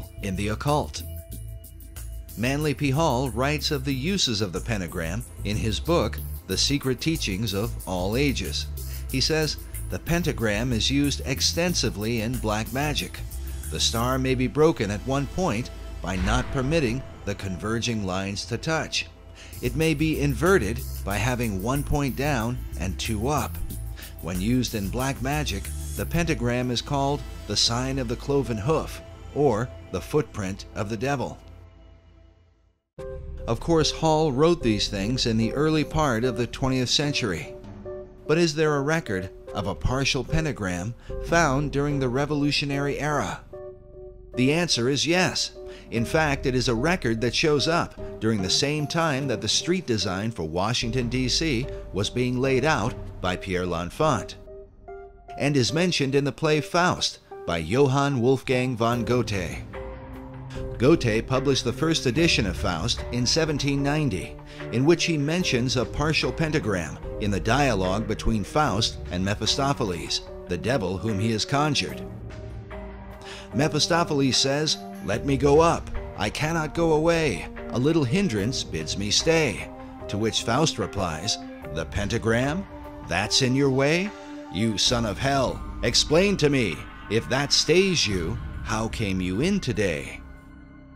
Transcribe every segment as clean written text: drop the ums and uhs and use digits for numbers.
useful in the occult. Manly P. Hall writes of the uses of the pentagram in his book, The Secret Teachings of All Ages. He says, the pentagram is used extensively in black magic. The star may be broken at one point by not permitting the converging lines to touch. It may be inverted by having 1 point down and 2 up. When used in black magic, the pentagram is called the sign of the cloven hoof, or the footprint of the devil. Of course, Hall wrote these things in the early part of the 20th century. But is there a record of a partial pentagram found during the Revolutionary era? The answer is yes. In fact, it is a record that shows up during the same time that the street design for Washington, D.C. was being laid out by Pierre L'Enfant, and is mentioned in the play Faust by Johann Wolfgang von Goethe. Goethe published the first edition of Faust in 1790, in which he mentions a partial pentagram in the dialogue between Faust and Mephistopheles, the devil whom he has conjured. Mephistopheles says, "Let me go up. I cannot go away. A little hindrance bids me stay." To which Faust replies, "The pentagram? That's in your way? You son of hell, explain to me, if that stays you, how came you in today?"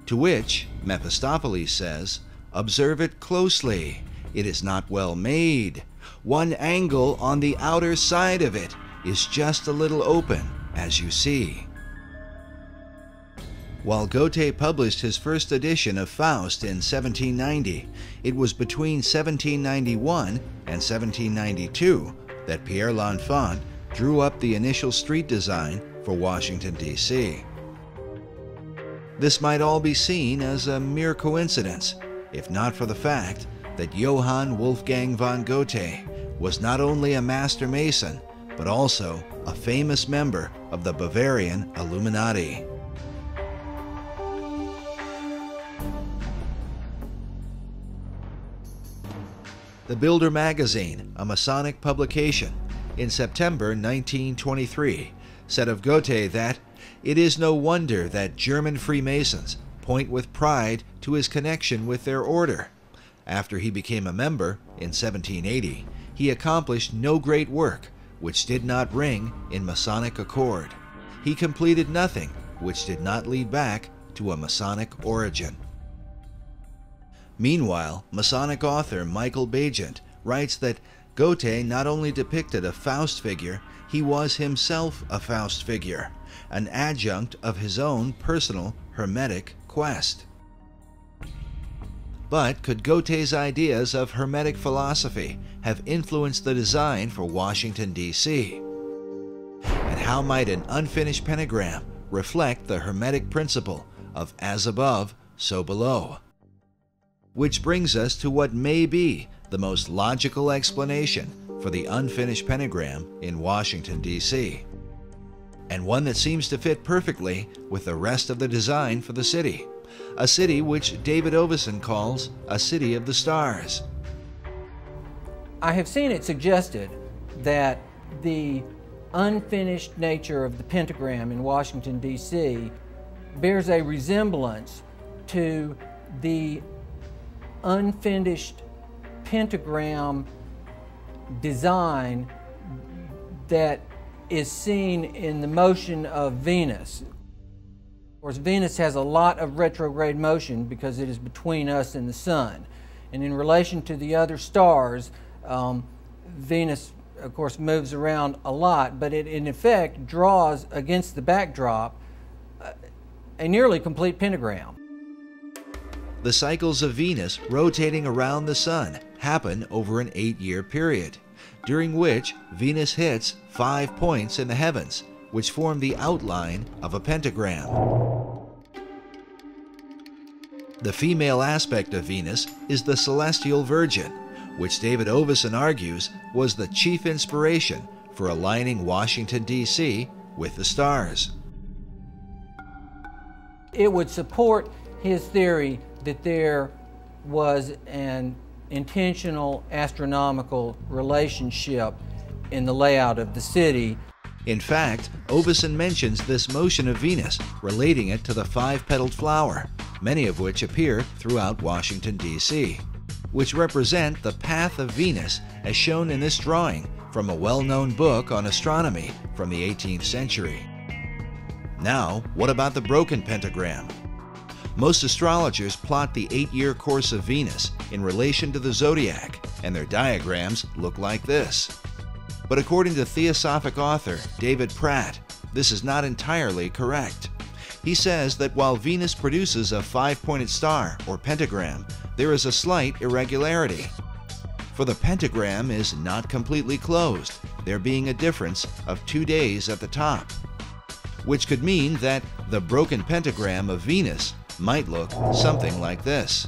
To which Mephistopheles says, "Observe it closely. It is not well made. One angle on the outer side of it is just a little open, as you see." While Goethe published his first edition of Faust in 1790, it was between 1791 and 1792 that Pierre L'Enfant drew up the initial street design for Washington, D.C. This might all be seen as a mere coincidence, if not for the fact that Johann Wolfgang von Goethe was not only a master mason, but also a famous member of the Bavarian Illuminati. The Builder magazine, a Masonic publication, in September 1923, said of Goethe that it is no wonder that German Freemasons point with pride to his connection with their order. After he became a member in 1780, he accomplished no great work which did not ring in Masonic accord. He completed nothing which did not lead back to a Masonic origin. Meanwhile, Masonic author Michael Bagent writes that Goethe not only depicted a Faust figure, he was himself a Faust figure, an adjunct of his own personal Hermetic quest. But could Goethe's ideas of Hermetic philosophy have influenced the design for Washington, D.C.? And how might an unfinished pentagram reflect the Hermetic principle of as above, so below? Which brings us to what may be the most logical explanation for the unfinished pentagram in Washington, D.C., and one that seems to fit perfectly with the rest of the design for the city, a city which David Oveson calls a city of the stars. I have seen it suggested that the unfinished nature of the pentagram in Washington, D.C. bears a resemblance to the unfinished pentagram design that is seen in the motion of Venus. Of course, Venus has a lot of retrograde motion because it is between us and the sun. And in relation to the other stars, Venus, of course, moves around a lot, but it in effect draws against the backdrop a nearly complete pentagram. The cycles of Venus rotating around the sun happen over an 8-year period, during which Venus hits 5 points in the heavens, which form the outline of a pentagram. The female aspect of Venus is the celestial Virgin, which David Oveson argues was the chief inspiration for aligning Washington, D.C. with the stars. It would support his theory that there was an intentional astronomical relationship in the layout of the city. In fact, Ovison mentions this motion of Venus, relating it to the five-petaled flower, many of which appear throughout Washington, D.C., which represent the path of Venus as shown in this drawing from a well-known book on astronomy from the 18th century. Now, what about the broken pentagram? Most astrologers plot the 8-year course of Venus in relation to the zodiac, and their diagrams look like this. But according to Theosophic author David Pratt, this is not entirely correct. He says that while Venus produces a 5-pointed star, or pentagram, there is a slight irregularity. For the pentagram is not completely closed, there being a difference of 2 days at the top, which could mean that the broken pentagram of Venus might look something like this.